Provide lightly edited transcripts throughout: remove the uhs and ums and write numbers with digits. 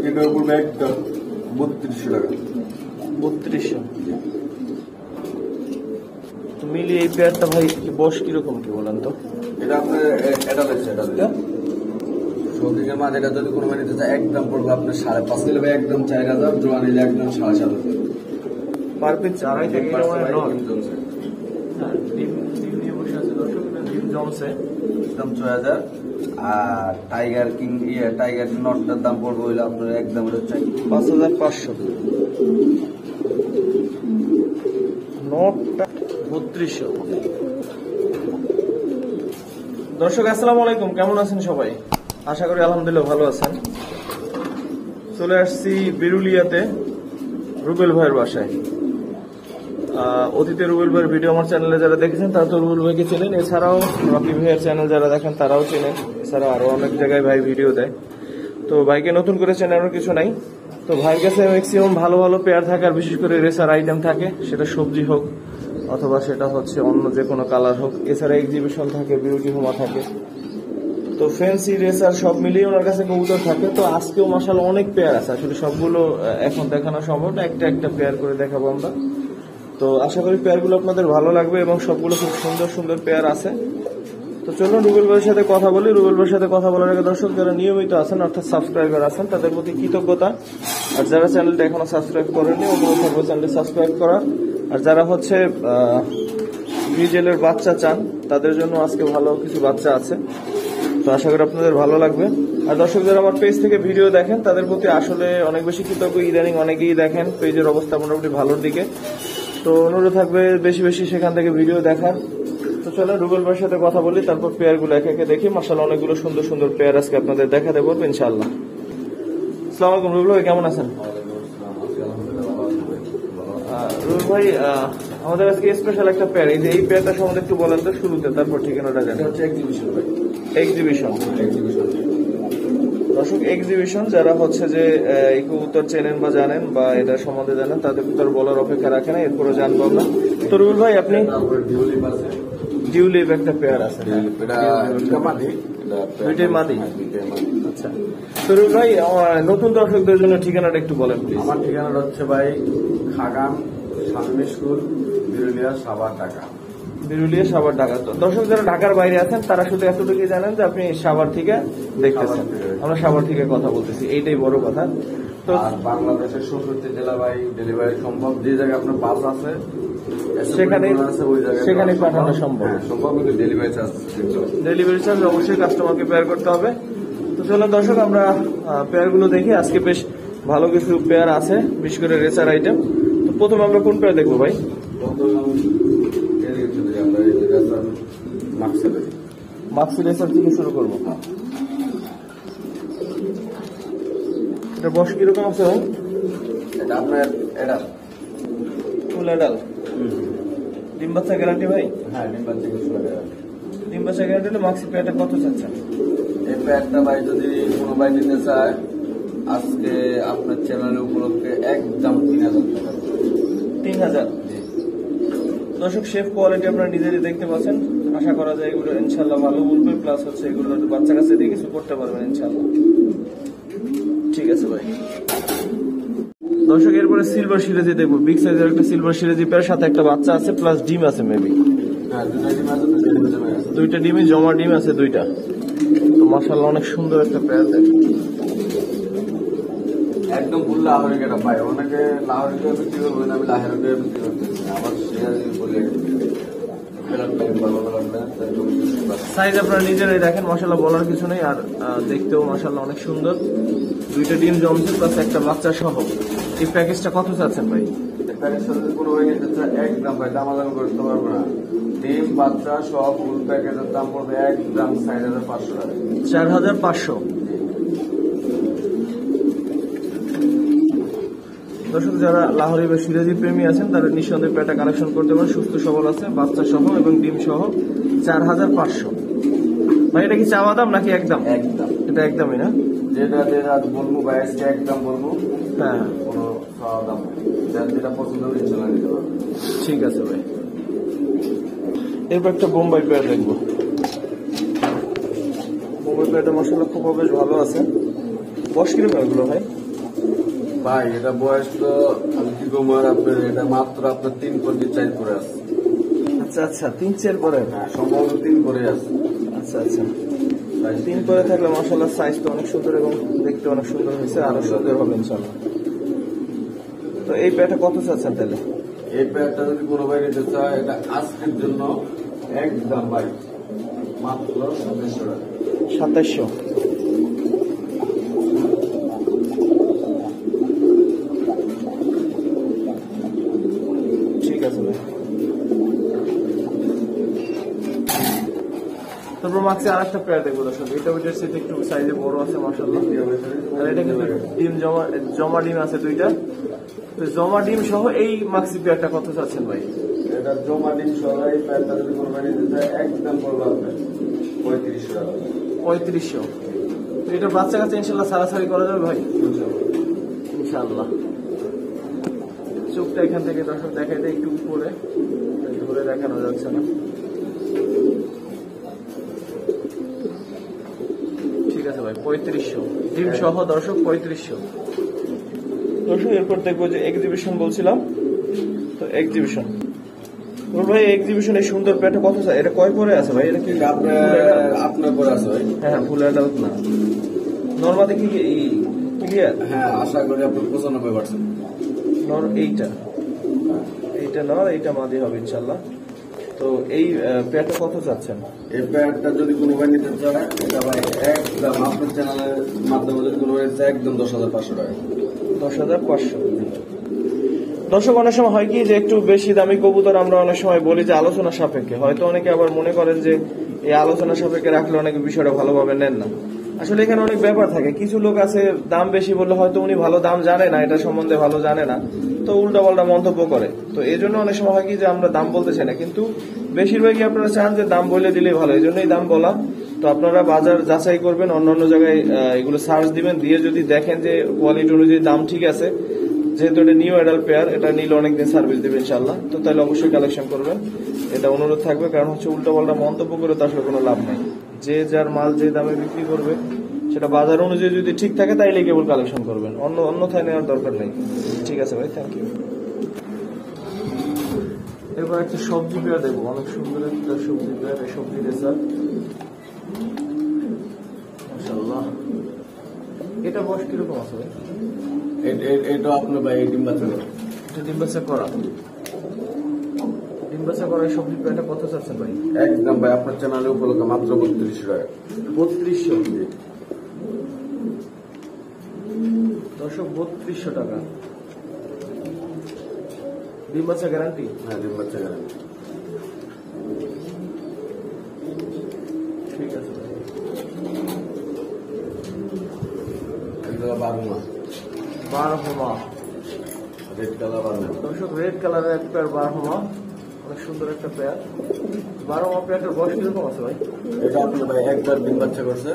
এটার উপর ব্যাগ 3200 টাকা। 3200 তো মিলিয়ে এই পেয়ারটা ভাই বয়স কিরকম কি বলেন তো? এটা আপনার সৌদিকের মাঝে এটা যদি কোনো নিতে চায় একদম পড়বে আপনার 5.5 নিলে একদম 4000, জোয়া নিলে একদম 7,500। পার পিস 2.5 থেকে ডিম নিয়ে বসে আছে দর্শক, ডিম জমছে একদম 6000। আর টাইগার নটটার দাম পড়বে হইলে আপনার একদম 5500। নটটা 3200। দর্শক আসসালামু আলাইকুম, কেমন আছেন সবাই? আশা করি আলহামদুলিল্লাহ ভালো আছেন। চলে আসছি বিরুলিয়াতে রুবেল ভাইয়ের বাসায়। অতীতে রুবেল ভাইয়ের ভিডিও আমার চ্যানেলে যারা দেখেছেন তারা তো রুবেল ভাইকে চেনেন, এছাড়াও রকি ভাইয়ের চ্যানেল যারা দেখেন তারাও চেনেন, এছাড়া আরো অনেক জায়গায় ভাই ভিডিও দেয়। তো ভাইকে নতুন করে চেনানোর কিছু নাই। তো ভাইয়ের কাছে ম্যাক্সিমাম ভালো ভালো পেয়ার থাকে, আর বিশেষ করে রেসার আইটেম থাকে, সেটা সবজি হোক অথবা সেটা হচ্ছে অন্য যে কোনো কালার হোক। এছাড়া এক্সিবিশন থাকে, বিউটি হোমা থাকে, তো ফ্যান্সি রেসার সব মিলিয়ে ওনার কাছে কবুতর থাকে। তো আজকেও মাশাআল্লাহ অনেক পেয়ার আছে, আসলে সবগুলো এখন দেখানো সম্ভব না, একটা একটা পেয়ার করে দেখাবো আমরা। তো আশা করি পেয়ারগুলো আপনাদের ভালো লাগবে এবং সবগুলো খুব সুন্দর সুন্দর পেয়ার আছে। তো চলুন রুবেল ভাইয়ের সাথে কথা বলি। রুবেল ভাইয়ের সাথে কথা বলার আগে দর্শক যারা নিয়মিত আছেন অর্থাৎ সাবস্ক্রাইবার আছেন তাদের প্রতি কৃতজ্ঞতা, আর যারা চ্যানেলটা এখনো সাবস্ক্রাইব করেননি অনুরোধ থাকবে চ্যানেলটি সাবস্ক্রাইব করা। আর যারা হচ্ছে গ্রিজেলের বাচ্চা চান তাদের জন্য আজকে ভালো কিছু বাচ্চা আছে, তো আশা করি আপনাদের ভালো লাগবে। আর দর্শক যারা আমার পেজ থেকে ভিডিও দেখেন তাদের প্রতি আসলে অনেক বেশি কৃতজ্ঞ। ইদানিং অনেকেই দেখেন, পেজের অবস্থা মোটামুটি ভালোর দিকে, তো অনুরোধ থাকবে বেশি বেশি সেখান থেকে ভিডিও দেখার। তো চলো রুবেল ভাইয়ের সাথে কথা বলি, তারপর পেয়ারগুলো একে একে দেখি। মাশাআল্লাহ অনেকগুলো সুন্দর সুন্দর পেয়ার আজকে আপনাদের দেখাতে পারবো ইনশাআল্লাহ। আসসালামু আলাইকুম রুবেল ভাই, কেমন আছেন? রুবেল ভাই আমাদের আজকে স্পেশাল একটা পেয়ার, এই পেয়ারটা সম্বন্ধে একটু বলেন তো শুরুতে, তারপর ঠিকানাটা জানেন। এক্সিবিশন দর্শক, এক্সিবিশন যারা হচ্ছে যে এই কবুতর চেনেন বা জানেন বা এটা সম্বন্ধে জানেন তাদের ভিতর বলার অপেক্ষা রাখে না, এরপরে জানবো আমরা। তো রুবেল ভাই আপনি ডিউলিপ একটা পেয়ার আছে, দুইটাই মাদি। আচ্ছা তো রুবেল ভাই নতুন দর্শকদের জন্য ঠিকানাটা একটু বলেন প্লিজ। আমার ঠিকানাটা হচ্ছে ভাই খাগান শামীম স্কুল, বিরুলিয়া, সাভার, ঢাকা। বিরুলিয়া, সাভার, ঢাকা। তো দর্শক যারা ঢাকার বাইরে আছেন তারা শুধু এতটুকু জানেন যে আপনি সাভার থেকে দেখতেছেন, আমরা সাভার থেকে কথা বলতেছি, এইটাই বড় কথা। তো বাংলাদেশের 64 জেলা ভাই ডেলিভারি সম্ভব, যে জায়গায় আপনার বাস আছে সেখানে পাঠানো সম্ভব, কিন্তু ডেলিভারি চার্জ অবশ্যই কাস্টমারকে পেয়ার করতে হবে। তো চলো দর্শক আমরা পেয়ারগুলো দেখি। আজকে বেশ ভালো কিছু পেয়ার আছে, বিশেষ করে রেসার আইটেম। তো প্রথমে আমরা কোন পেয়ার দেখবো ভাই? মাক্সি রেসার থেকে শুরু করবো। এটা বয়স কিরকম আছে ভাই? এটা আপনার এডাল, ফুল এডাল। ডিম বাচ্চা গ্যারান্টি ভাই? হ্যাঁ ডিম বাচ্চা কিছু লাগে। ডিম বাচ্চা গ্যারান্টি হলে মাক্সি পেয়ারটা কত চাচ্ছেন? এই পেয়ারটা ভাই যদি কোনো ভাই নিতে চায় আজকে আপনার চ্যানেলের উপলক্ষে একদম 3000 টাকা। 3000? দর্শক শেফ কোয়ালিটি আপনারা নিজেরই দেখতে পাচ্ছেন, আশা করা যায় এগুলো ইনশাল্লাহ ভালো বলবে, প্লাস হচ্ছে এগুলো বাচ্চা কাছে দিয়ে কিছু করতে পারবেন ইনশাল্লাহ। ঠিক আছে ভাই। দর্শক এরপরে সিলভার সিরাজি দেখবো, বিগ সাইজের একটা সিলভার সিরাজি পেয়ার, সাথে একটা বাচ্চা আছে প্লাস ডিম আছে মেবি। হ্যাঁ দুইটা ডিমই জমা ডিম আছে দুইটা। তো মাশাআল্লাহ অনেক সুন্দর একটা পেয়ার দেখেন, একদম ফুল লাহোরি কেটা ভাই। অনেকে লাহোরি কে বিক্রি করবেন, আমি লাহোরি কে বিক্রি করতেছি আবার সিরাজি বলে সাইজ আপনারা নিজেরাই দেখেন, মাশাআল্লাহ বলার কিছু নেই। আর দেখতেও মাশাআল্লাহ অনেক সুন্দর, দুইটা ডিম জমছে প্লাস একটা বাচ্চা সহ। এই প্যাকেজটা কত চাচ্ছেন ভাই? কোনো ভাই একদম ভাই দামাদাম করতে পারবো না, ডিম বাচ্চা সব ফুল প্যাকেজের দাম পড়বে একদম 4500 টাকা। 4500? দর্শক যারা লাহোরি বা সিরাজি প্রেমী আছেন তারা নিঃসন্দেহে পেয়ারটা কালেকশন করতে পারেন, সুস্থ সবল আছে, বাচ্চা সহ এবং ডিম সহ। 4500 ভাই। এটা কি চাওয়া দাম নাকি একদম? একদম, এটা একদমই না, যেটা বলবো ভাই একদম বলবো। হ্যাঁ কোনো চাওয়া দাম যেটা পছন্দ হবে ইনশাআল্লাহ নিতে পারবো। ঠিক আছে ভাই। এরপর একটা বোম্বাই পেয়ার দেখবো। বোম্বাই পেয়ারটা মাশাআল্লাহ খুব বেশ ভালো আছে, বয়স কিরকম এগুলো ভাই? ভাই এটা বয়স তো আমি কি বলবো আর আপনার, এটা মাত্র আপনার 3 পর্যন্ত 4 করে আছে। আচ্ছা আচ্ছা, 3-4 পরে। হ্যাঁ, সম্ভবত 3 করে আছে। আচ্ছা আচ্ছা, 3 পরে থাকলে মাশাআল্লাহ সাইজ তো অনেক সুন্দর এবং দেখতে অনেক সুন্দর হয়েছে, আরো সুন্দর হবে ইনশাআল্লাহ। তো এই পেয়ারটা কত চাচ্ছেন তাহলে? এই পেয়ারটা যদি কোনো ভাই নিতে চায়, এটা আজকের জন্য একদম ভাই মাত্র 2700 টাকা। 2700। ঠিক আছে ভাই। তারপর মাঝে আর একটা পেয়ার দেখবো দর্শক, এটা ওইটার সাথে একটু সাইজে বড় আছে মাশাআল্লাহ। আর এটা কিন্তু ডিম জমা ডিম আছে দুইটা। তো জমা ডিম সহ এই মাক্সি পেয়ারটা কত চাচ্ছেন ভাই? এটা জমা ডিম সহ এই পেয়ারটা যদি কোনো ভাই নিতে চায়, একদম পড়বে আপনার 3500 টাকা। 3500। তো এটা বাচ্চা কাছে ইনশাল্লাহ সারাসারি করা যাবে ভাই? ইনশাল্লাহ। চোখটা এখান থেকে দর্শক দেখাইতে একটু উপরে, ধরে দেখানো যাচ্ছে না। ঠিক আছে ভাই, 3500 ডিম সহ দর্শক, 3500। দর্শক এরপর দেখবো যে এক্সিবিশন বলছিলাম, তো এক্সিবিশন ভাই, এক্সিবিশন এই সুন্দর পেয়ারটা কত চাই? এটা কয় পরে আছে ভাই? এটা কি আপনার পরে আছে ভাই? হ্যাঁ, ফুল অ্যাডাল্ট না, নর্মালি কি ক্লিয়ার? হ্যাঁ, আশা করি আপনার 95%। নর এইটা নর, এইটা মাদি হবে ইনশাল্লাহ। তো এই পেয়ারটা কত চাচ্ছেন? এই পেয়ারটা যদি কোনো ভাই নিতে চায়, এটা ভাই একদম আপনার চ্যানেলের মাধ্যমে যদি কোনো ভাই নিতে চায়, একদম 10,500 টাকা। 10,500। দর্শক অনেক সময় হয় কি যে একটু বেশি দামি কবুতর আমরা অনেক সময় বলি যে আলোচনা সাপেক্ষে, হয়তো অনেকে আবার মনে করেন যে এই আলোচনা সাপেক্ষে রাখলে অনেকে বিষয়টা ভালোভাবে নেন না। আসলে এখানে অনেক ব্যাপার থাকে, কিছু লোক আছে দাম বেশি বললে হয়তো উনি ভালো দাম জানে না, এটা সম্বন্ধে ভালো জানে না, তো উল্টা পাল্টা মন্তব্য করে। তো এই জন্য অনেক সময় হয় কি যে আমরা দাম বলতে চাই না, কিন্তু বেশিরভাগই আপনারা চান যে দাম বলে দিলেই ভালো, এই জন্যই দাম বলা। তো আপনারা বাজার যাচাই করবেন, অন্যান্য জায়গায় এগুলো সার্চ দিবেন, দিয়ে যদি দেখেন যে কোয়ালিটি অনুযায়ী দাম ঠিক আছে, যেহেতু এটা নিউ অ্যাডাল্ট পেয়ার, এটা নিলে অনেকদিন সার্ভিস দেবে ইনশাল্লাহ, তো তাহলে অবশ্যই কালেকশন করবেন, এটা অনুরোধ থাকবে। কারণ হচ্ছে উল্টা পাল্টা মন্তব্য করে তো আসলে কোনো লাভ নাই। যে যার মাল যে দামে বিক্রি করবে সেটা বাজার অনুযায়ী যদি ঠিক থাকে তাইলে কেবল কালেকশন করবেন, অন্যথায় নেওয়ার দরকার নেই। ঠিক আছে ভাই, থ্যাংক ইউ। এবার একটা সবজি পেয়ার দেখবো, অনেক সুন্দর একটা সবজি পেয়ার, এই সবজি রেসার মাশাআল্লাহ। এটা বয়স কিরকম আছে ভাই? এটা আপনার ভাই ডিম বাচ্চা করে। এটা ডিম বাচ্চা করা, ডিম বাচ্চা করা এই সবজি পেয়ারটা কত চাচ্ছেন ভাই? একদম ভাই আপনার চ্যানেলে উপলক্ষে মাত্র 3200 টাকা। 3200। দর্শক 3200 টাকা। ডিম বাচ্চা গ্যারান্টি? হ্যাঁ, ডিম বাচ্চা গ্যারান্টি। ঠিক আছে ভাই। এটা 12 মাস 12 মাস রেড কালার 12 মাস। দর্শক রেড কালারের এক পেয়ার 12 মাস, অনেক সুন্দর একটা পেয়ার। 12 মাস পেয়ারটার বয়স কিরকম আছে ভাই? এটা আপনার ভাই একবার ডিম বাচ্চা করছে,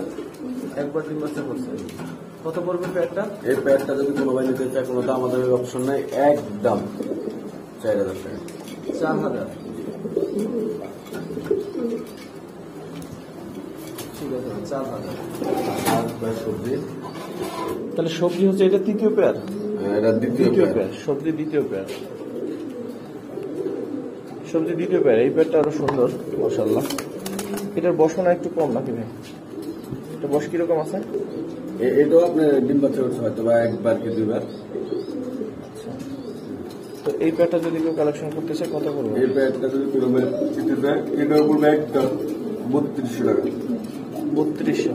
একবার ডিম বাচ্চা করছে। কত পড়বে পেয়ারটা? এই প্যাডটা যদি কোনো ভাই নিতে চায়, কোনো দাম আমাদের অপশন নাই, একদম 4000 টাকা। 4000। ঠিক আছে, 4000। আর ভাই সবজি, তাহলে সবজি হচ্ছে এটা তৃতীয় পেয়ার? এটা দ্বিতীয় পেয়ার। সবজি দ্বিতীয় পেয়ার, সবজি দ্বিতীয় পেয়ার। এই পেয়ারটা আরো সুন্দর মাশাআল্লাহ। এটার বসনা একটু কম নাকি ভাই? এটা বয়স কিরকম আছে? এটাও আপনার ডিম বাচ্চা করছে হয়তো বা একবার কি দুইবার। তো এই পেয়ারটা যদি কেউ কালেকশন করতে চায় কত করবে? এই প্যাডটা যদি কোনো ভাই নিতে চায়, এটার উপর একদম 3200 টাকা। 3200।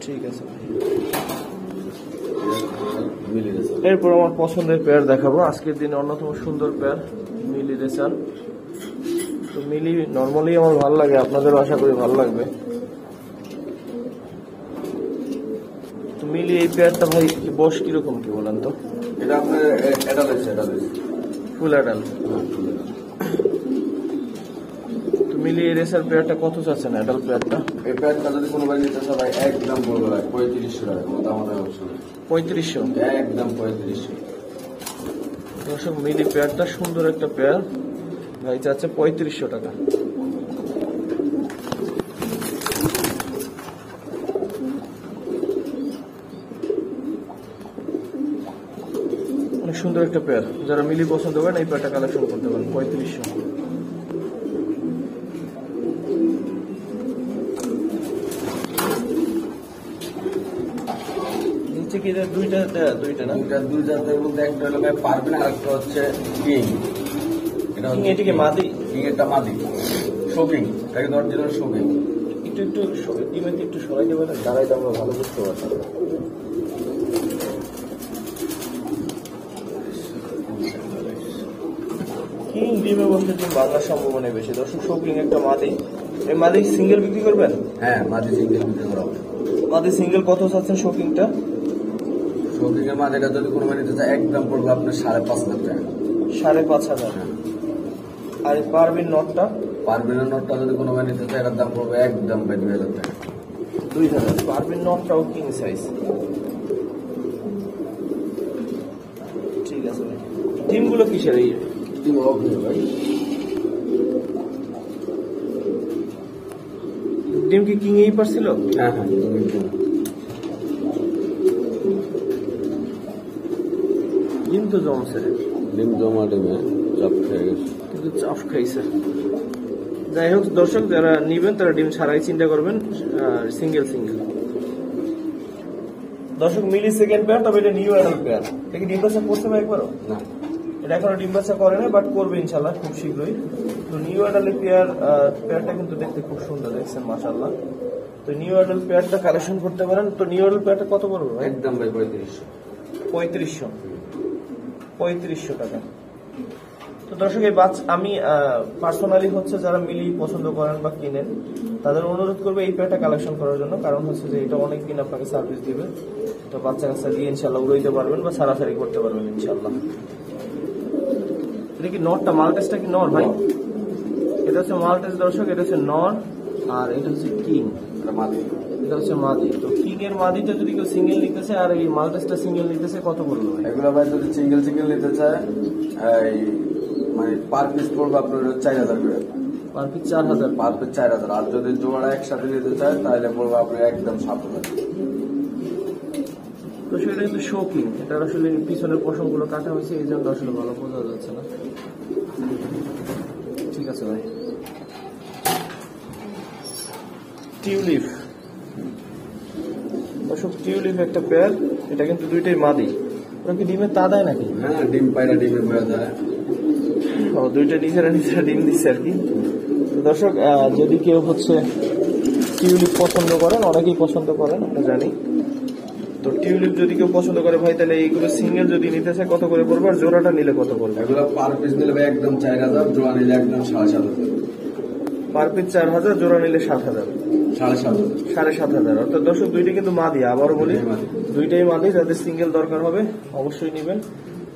ঠিক আছে ভাই। মিলি রেসার। এরপর আমার পছন্দের পেয়ার দেখাবো, আজকের দিনে অন্যতম সুন্দর পেয়ার মিলি রেসার। তো মিলি নর্মালি আমার ভালো লাগে, আপনাদেরও আশা করি ভালো লাগবে। তো মিলি এই পেয়ারটা ভাই বয়স কিরকম কি বলেন তো? এটা আপনার অ্যাডাল্ট ফুল অ্যাডাল্ট। তো মিলি এই রেসার পেয়ারটা কত চাচ্ছেন অ্যাডাল্ট পেয়ারটা? এই প্যাডটা যদি কোনো ভাই নিতে চায় ভাই একদম বলবো ভাই 3500 টাকা, কোনো দাম আমাদের অপশন নাই। 3500। একদম 3500। দর্শক মিলি পেয়ারটা সুন্দর একটা পেয়ার, ভাই চাচ্ছে 3500 টাকা। অনেক সুন্দর একটা পেয়ার, যারা মিলি পছন্দ করেন এই পেয়ারটা কালেকশন করতে পারেন 3500। নিচে কি দুইটা না? দুই জাতের মধ্যে একটা হলো ভাই পারবেন, আর একটা হচ্ছে কিং। এটিকে মাদি, কিং একটা মাদি শোকিং, এটাকে অরিজিনাল শোকিং। একটু ডিমেকে একটু সরাই দেবেন, দাঁড়াইতে আমরা ভালো বুঝতে পারছি। কিং ডিমে বলতে ডিম বাংলার সম্ভাবনা বেশি। দর্শক শৌকিং একটা মাদি, এই মাদি সিঙ্গেল বিক্রি করবেন? হ্যাঁ, মাদি সিঙ্গেল বিক্রি করা হবে। মাদি সিঙ্গেল কত চাচ্ছেন শৌকিংটা? শৌকিংয়ের মাদিটা যদি কোনো নিতে চায় একদম পড়বে আপনার 5,500 টাকা। 5,500। আর এই পারবিন নটটা? পারবিনের নটটা যদি কোনো নিতে চায় এটার দাম পড়বে একদম 2,000 টাকা। 2000। পারবিন নটটাও কিং সাইজ। ঠিক আছে ভাই। ডিমগুলো কিসের? এই ডিম হবে ভাই। ডিম কি কিং এই পারছিল? হ্যাঁ হ্যাঁ, ডিম তো জমছে, ডিম জমা ডিমে চাপ খেয়ে গেছে, কিন্তু চাপ খাইছে। যাই হোক দর্শক, যারা নিবেন তারা ডিম ছাড়াই চিন্তা করবেন, সিঙ্গেল। দর্শক মিলি সেকেন্ড পেয়ার, তবে এটা নিউ অ্যাডাল্ট পেয়ার। এটা কি ডিম বাচ্চা করছে ভাই একবারও? না, এটা এখনো ডিম বাচ্চা করে না, বাট করবে ইনশাল্লাহ খুব শীঘ্রই। তো নিউ অ্যাডাল্ট পেয়ারটা কিন্তু দেখতে খুব সুন্দর, দেখছেন মাশাআল্লাহ। তো নিউ অ্যাডাল্ট পেয়ারটা কালেকশন করতে পারেন। তো নিউ অ্যাডাল্ট পেয়ারটা কত পড়বে ভাই? একদম ভাই 3500। 3500 টাকা। তো দর্শক এই আমি পার্সোনালি হচ্ছে যারা মিলি পছন্দ করেন বা কিনেন তাদের অনুরোধ করবে এই পেয়ারটা কালেকশন করার জন্য, কারণ হচ্ছে যে এটা অনেকদিন আপনাকে সার্ভিস দিবে। তো বাচ্চা কাচ্চা দিয়ে ইনশাল্লাহ উড়াইতে পারবেন বা সারাসারি করতে পারবেন ইনশাল্লাহ। এটা কি নরটা? মালটেসটা কি নর ভাই? এটা হচ্ছে মালটেস দর্শক, এটা হচ্ছে নর, আর এটা হচ্ছে কিং, এটা মাদি। এটা হচ্ছে মাদি। তো কিং এর মাদিটা যদি কেউ সিঙ্গেল নিতেছে আর এই মালটেসটা সিঙ্গেল নিতেছে কত পড়বে ভাই? এগুলো ভাই যদি সিঙ্গেল নিতে চায় এই মানে পার পিস পড়বে আপনার 4,000 করে। Per piece 4,000? Per piece 4,000। আর যদি জোড়া একসাথে নিতে চায় তাহলে পড়বে আপনার একদম 7,000। তো সেটা কিন্তু শৌকিং, এটার আসলে পিছনের পশমগুলো কাটা হয়েছে, এই জন্য আসলে ভালো বোঝা যাচ্ছে না। ঠিক আছে ভাই। টিউলিপ দর্শক, টিউলিপ একটা পেয়ার, এটা কিন্তু দুইটাই মাদি। ওরা কি ডিমের তা দেয় নাকি? হ্যাঁ, ডিম পায়রা ডিমে বয়া যায়। ও, দুইটা নিজেরা ডিম দিচ্ছে আর কি। তো দর্শক, যদি কেউ হচ্ছে টিউলিপ পছন্দ করেন, অনেকেই পছন্দ করেন আমরা জানি। তো টিউলিপ যদি কেউ পছন্দ করে ভাই, তাহলে এইগুলো সিঙ্গেল যদি নিতে চায় কত করে পড়বে, আর জোড়াটা নিলে কত পড়বে? এগুলো পার পিস নিলে ভাই একদম 4,000, জোড়া নিলে একদম 7,500। পার পিস 4,000, জোড়া নিলে 7,000। 7,500। 7,500। অর্থাৎ দর্শক দুইটাই কিন্তু মাদি, আবারও বলি দুইটাই মাদি। যাদের সিঙ্গেল দরকার হবে অবশ্যই নেবেন।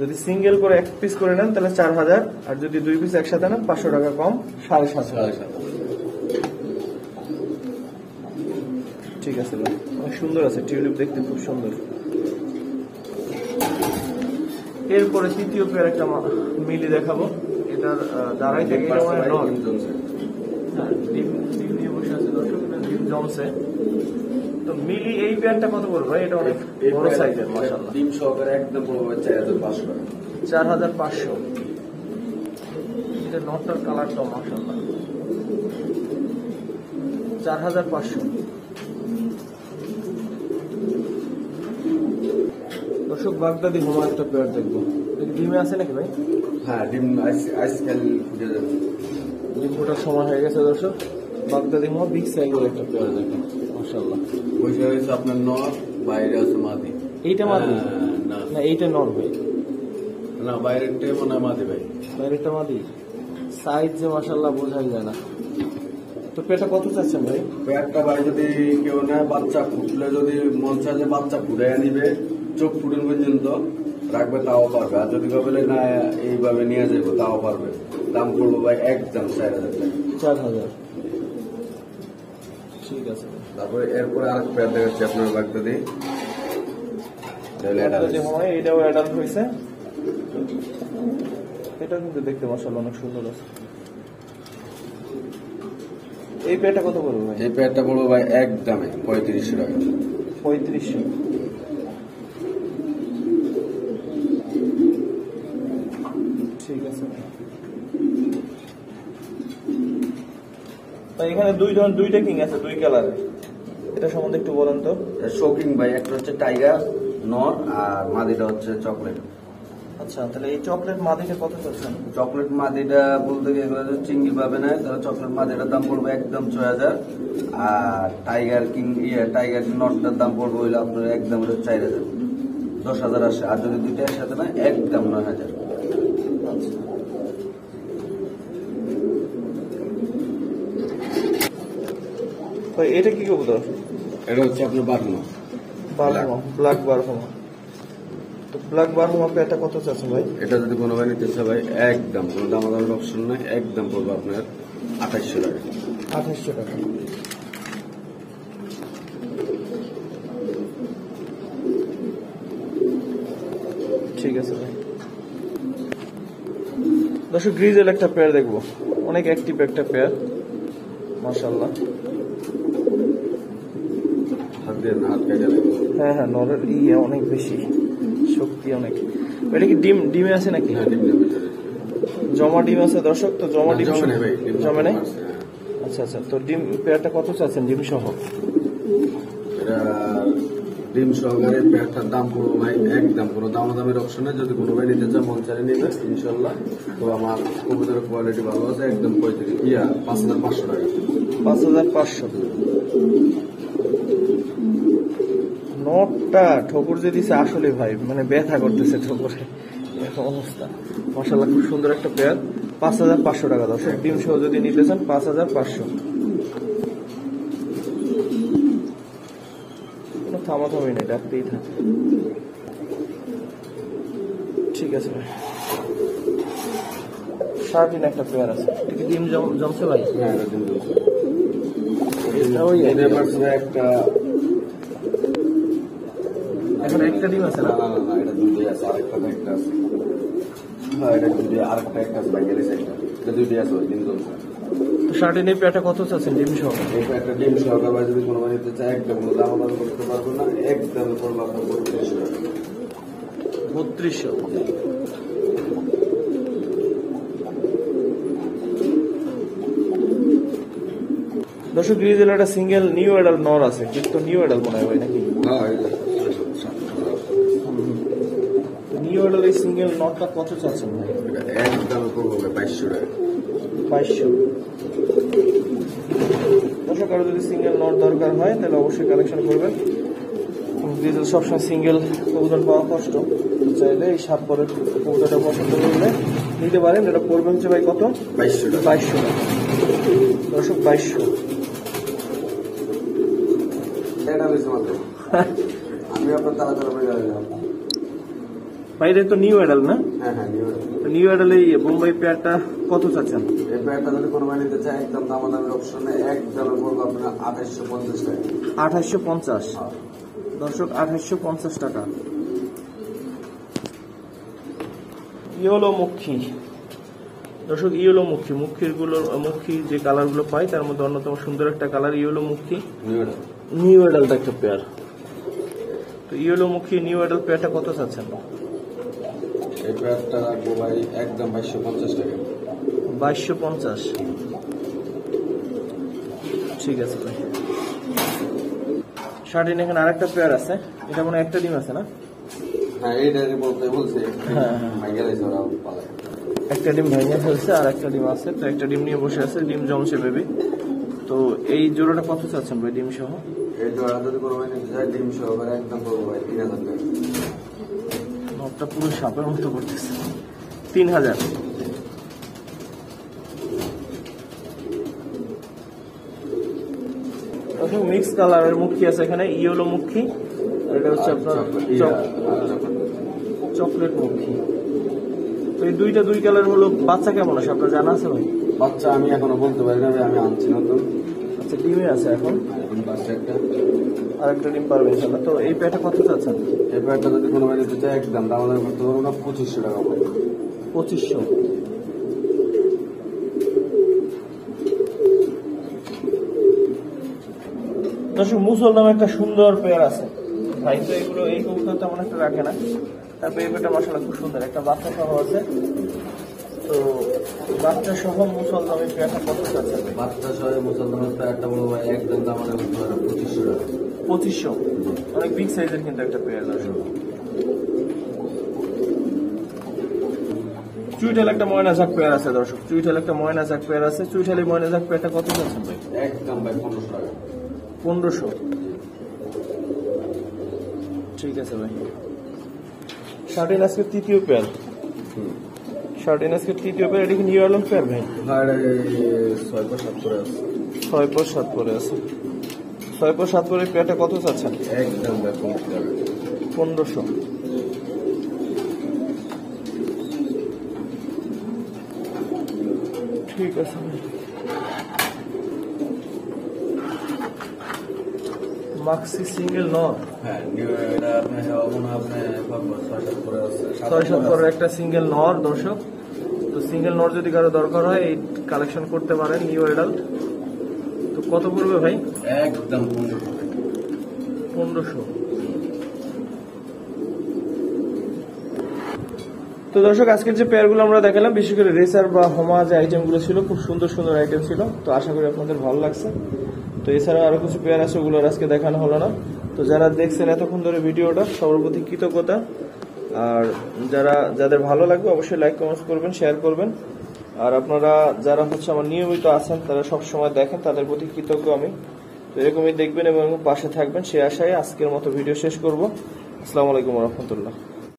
যদি সিঙ্গেল করে এক পিস করে নেন তাহলে 4,000, আর যদি দুই পিস একসাথে নেন 500 টাকা কম, 7,500। ঠিক আছে ভাই, অনেক সুন্দর আছে টিউলিপ, দেখতে খুব সুন্দর। এরপরে তৃতীয় পেয়ার একটা মিলি দেখাবো। এটার দাঁড়াই থেকে ডিম নিয়ে বসে আছে দর্শক, ডিম জমছে। তো মিলি এই পেয়ারটা কত পড়বে ভাই? এটা অনেক বড় সাইজের মাশাআল্লাহ। ডিম সহকারে একদম পড়বে 4,500 টাকা। 4,500। এটা নটটার কালারটা মাশাআল্লাহ। 4,500। দর্শক বাগদাদি হোমা একটা পেয়ার দেখবো। ডিমে আছে নাকি ভাই? হ্যাঁ, ডিম আজকাল ফুটে যাবে। ডিম ফোটার সময় হয়ে গেছে দর্শক। বাগদাদি হোমা বিগ সাইজের একটা পেয়ার দেখেন মাশাআল্লাহ। ওইটা হচ্ছে আপনার নর, বাইরে আছে মাদি। এইটা মাদি না? এইটা নর ভাই? না, বাইরেরটাই মনে হয় মাদি ভাই। বাইরেটা মাদি, সাইজ যে মাশাআল্লাহ বোঝাই যায় না। তো পেটা কত চাচ্ছেন ভাই? পেয়ারটা ভাই যদি কেউ নেয়, বাচ্চা ফুটলে যদি মন চায় যে বাচ্চা ফুটে নিবে, চোখ ফুটন পর্যন্ত রাখবে তাও পারবে। আর যদি ভাবে না এইভাবে নিয়ে যাবো তাও পারবে। দাম পড়বো ভাই একদম 4,000 টাকা। 4,000। ঠিক আছে। তারপরে এরপরে আরেক পেয়ার দেখাচ্ছি আপনার বাগদাদি। এটাও অ্যাডাল্ট হয়েছে। এটা কিন্তু দেখতে মাশাআল্লাহ অনেক সুন্দর আছে। এই পেয়ারটা কত পড়বে ভাই? এই পেয়ারটা পড়বো ভাই একদমে 3500 টাকা। 3500। ঠিক আছে ভাই, এখানে দুইটা কিং আছে, দুই কালারের, এটা সম্বন্ধে একটু বলেন তো। শোকিং ভাই, একটা হচ্ছে টাইগার নর আর মাদিটা হচ্ছে চকলেট। আচ্ছা, তাহলে এই চকলেট মাদিটা কত চাচ্ছেন? চকলেট মাদিটা বলতে গিয়ে এগুলো যদি চিংড়ি পাবে না, তাহলে চকলেট মাদিটার দাম পড়বে একদম 6000। আর টাইগার কিং টাইগার নটটার দাম পড়বে হইলে আপনার একদম 4000, 10,000 আসে। আর যদি দুইটা একসাথে না, একদম 9000। ভাই এটা কি কবুতর? এটা হচ্ছে আপনার বার্মা। বারহুমা, ব্ল্যাক বারহুমা। তো ব্ল্যাক বারহুমা পেয়ারটা কত চাচ্ছেন ভাই? এটা যদি কোনো ভাই নিতে চায় ভাই, একদম কোনো দামাদামের অপশন নাই, একদম পড়বে আপনার 2800 টাকা। 2800 টাকা। ঠিক আছে ভাই। দর্শক গ্রিজেল একটা পেয়ার দেখবো, অনেক অ্যাক্টিভ একটা পেয়ার মাশাআল্লাহ। হাত দিয়ে না, হাত কেটে লাগবে। হ্যাঁ হ্যাঁ, নরের অনেক বেশি শক্তি অনেক। এটা কি ডিমে আছে নাকি? হ্যাঁ, ডিমের ভিতরে জমা ডিম আছে দর্শক, তো জমা ডিম জমে নেই ভাই, ডিম জমে নেই। আছে, হ্যাঁ। আচ্ছা আচ্ছা, তো ডিম পেয়ারটা কত চাচ্ছেন ডিম সহ? এটা ডিম সহকারে পেয়ারটার দাম পড়বো ভাই একদম কোনো দামাদামের অপশন নেই। যদি কোনো ভাই নিতে চায় মন চারে নেবে ইনশাল্লাহ। তো আমার কবুতরের কোয়ালিটি ভালো আছে, একদম 5500 টাকা। 5500। নটটা ঠোকর যে দিছে আসলে ভাই, মানে ব্যথা করতেছে ঠোকরে, এরকম অবস্থা। মাশাআল্লাহ খুব সুন্দর একটা পেয়ার, 5500 টাকা দর্শক। ডিম সহ যদি নিতে চান 5500। কোনো থামাথামি নেই, ডাকতেই থাকে। ঠিক আছে ভাই। শার্টিন একটা পেয়ার আছে, এটা কি ডিম জমছে ভাই? হ্যাঁ, এটা ডিম জমছে। ওই এদের পাশে একটা এখন একটা ডিম আছে না না? না না না, এটা দুটোই আছে, আরেকটা একটা আছে। হ্যাঁ, এটা দুটোই, আরেকটা একটা আছে, বাইকের সাইডটা। এটা দুটোই আছে, ওই ডিম জমছে। তো শার্টিনের পেয়ারটা কত চাচ্ছেন ডিম সহ? এই একটা ডিম সহকারে ভাই যদি কোনো ভাই নিতে চায়, একদম কোনো দামাদাম করতে পারবো না, একদম পড়বে আপনার 3200 টাকা। 3200। দর্শক গ্রিজেল একটা সিঙ্গেল নিউ এডাল নর আছে, কিন্তু নিউ এডাল মনে হয় ভাই নাকি? হ্যাঁ, নিউ এডাল এই সিঙ্গেল নটটা কত চাচ্ছেন ভাই? একদম পড়বো 2200 টাকা। 2200। দর্শক আরো যদি সিঙ্গেল নট দরকার হয় তাহলে অবশ্যই কালেকশন করবেন। গ্রিজেল সবসময় সিঙ্গেল কবুতর পাওয়া কষ্ট, চাইলে এই 7 পরের কবুতরটা পছন্দ করলে নিতে পারেন। এটা পড়বে হচ্ছে ভাই কত? 2200 টাকা। 2200 টাকা। দর্শক 2200। এটা হয়েছে মাত্র। আমি আপনার তাড়াতাড়ি হয়ে গেলাম। ভাই এটা তো নিউ এডাল না? হ্যাঁ হ্যাঁ, নিউ তো নিউ এডাল এই বোম্বাই পেয়ারটা কত চাচ্ছেন? এই প্যান্টটা যদি কোনো ভাই নিতে চায়, একদম দামাদামের অপশন নেই, একদম পড়বো আপনার 2850 টাকা। 2850। দর্শক 2850 টাকা। ইয়েলো মুখী দর্শক, ইয়েলো মুখী যে কালার গুলো পাই তার মধ্যে অন্যতম সুন্দর একটা কালার ইয়েলো মুখী। নিউ এডালটা একটা পেয়ার। তো ইয়েলো মুখী নিউ এডাল পেয়ারটা কত চাচ্ছেন? এই প্যান্টটা রাখবো ভাই একদম 2250 টাকা। 2250। ঠিক আছে ভাই। শার্টিন এখানে আরেকটা পেয়ার আছে, এটা মনে হয় একটা ডিম আছে না? হ্যাঁ, এইটাই বলছে। হ্যাঁ। গেলেছে ওরা পালায়। একটা ডিম ভেঙে ফেলছে আর একটা ডিম আছে, তো একটা ডিম নিয়ে বসে আছে, ডিম জমছে বেবি। তো এই জোড়াটা কত চাচ্ছেন ভাই ডিম সহ? এই জোড়া যদি কোনো ভাই নিতে চায়, ডিম সহকারে একদম পড়বো ভাই 3000 টাকা। নটটা পুরো সাপের মতো করতেছে। 3000। মিক্স কালারের মুখী আছে এখানে, ইয়েলো মুখী, আর এটা হচ্ছে আপনার চকলেট মুখী। তো এই দুই কালার হলো। বাচ্চা কেমন আছে আপনার জানা আছে ভাই? বাচ্চা আমি এখনো বলতে পারি না ভাই, আমি আনছি নতুন। আচ্ছা, ডিমে আছে এখন, এখন বাচ্চা একটা। আর একটা ডিম পারবে ইনশাল্লাহ। তো এই প্যাটটা কত চাচ্ছেন? এই প্যান্টটা যদি কোনো ভাই নিতে চায়, একদম দামাদাম করতে পারবো না, 2500 টাকা পড়বে। 2500। দর্শক মুসল নামে একটা সুন্দর পেয়ার আছে ভাই, তো এগুলো এই কবুতর তেমন একটা রাখে না। তারপরে এই পেয়ারটা মাশাআল্লাহ খুব সুন্দর, একটা বাচ্চা সহ আছে। তো বাচ্চা সহ মুসল নামে পেয়ারটা কত আছে? বাচ্চা সহ মুসলমানটা একটা বড় ভাই একদম দাম মানে 2500 টাকা। 2500, অনেক বিগ সাইজের কিন্তু একটা পেয়ার দর্শক। চুইঠাল একটা ময়না ঝাক পেয়ার আছে দর্শক, চুইঠাল একটা ময়না ঝাক পেয়ার আছে। চুইঠালি ময়না ঝাক পেয়ারটা কত যাচ্ছে ভাই? একদম ভাই 1500 টাকা। 1500, ঠিক আছে ভাই। শার্টিন আজকে তৃতীয় পেয়ার, শার্টিন আজকে তৃতীয় পেয়ার। এটা কি নিউ অর্লিন পেয়ার ভাই? আর 6/7 করে আছে। 6/7 করে আছে। 6/7 করে পেয়ারটা কত চাচ্ছেন? একদম ভাই 1500। ঠিক আছে। মাক্সি সিঙ্গেল নর, হ্যাঁ এটা আপনি হেওয়া মনে আপনি 6/7 করে আছে। 6/7 করে একটা সিঙ্গেল নর দর্শক। তো সিঙ্গেল নর যদি কারো দরকার হয় এই কালেকশন করতে পারেন নিউ অ্যাডাল্ট। তো কত পড়বে ভাই? একদম 1500। তো দর্শক আজকের যে পেয়ারগুলো আমরা দেখালাম, বিশেষ করে রেসার বা হোমা যে আইটেমগুলো ছিল, খুব সুন্দর সুন্দর আইটেম ছিল। তো আশা করি আপনাদের ভালো লাগছে। তো এছাড়াও আরো কিছু পেয়ার আছে, ওগুলো আজকে দেখানো হলো না। তো যারা দেখছেন এতক্ষণ ধরে ভিডিওটা, সবার প্রতি কৃতজ্ঞতা। আর যাদের ভালো লাগবে অবশ্যই লাইক কমেন্টস করবেন, শেয়ার করবেন। আর আপনারা যারা হচ্ছে আমার নিয়মিত আছেন, তারা সবসময় দেখেন, তাদের প্রতি কৃতজ্ঞ আমি। তো এরকমই দেখবেন এবং পাশে থাকবেন, সে আশায় আজকের মতো ভিডিও শেষ করব। আসসালামু আলাইকুম ওয়া রাহমাতুল্লাহ।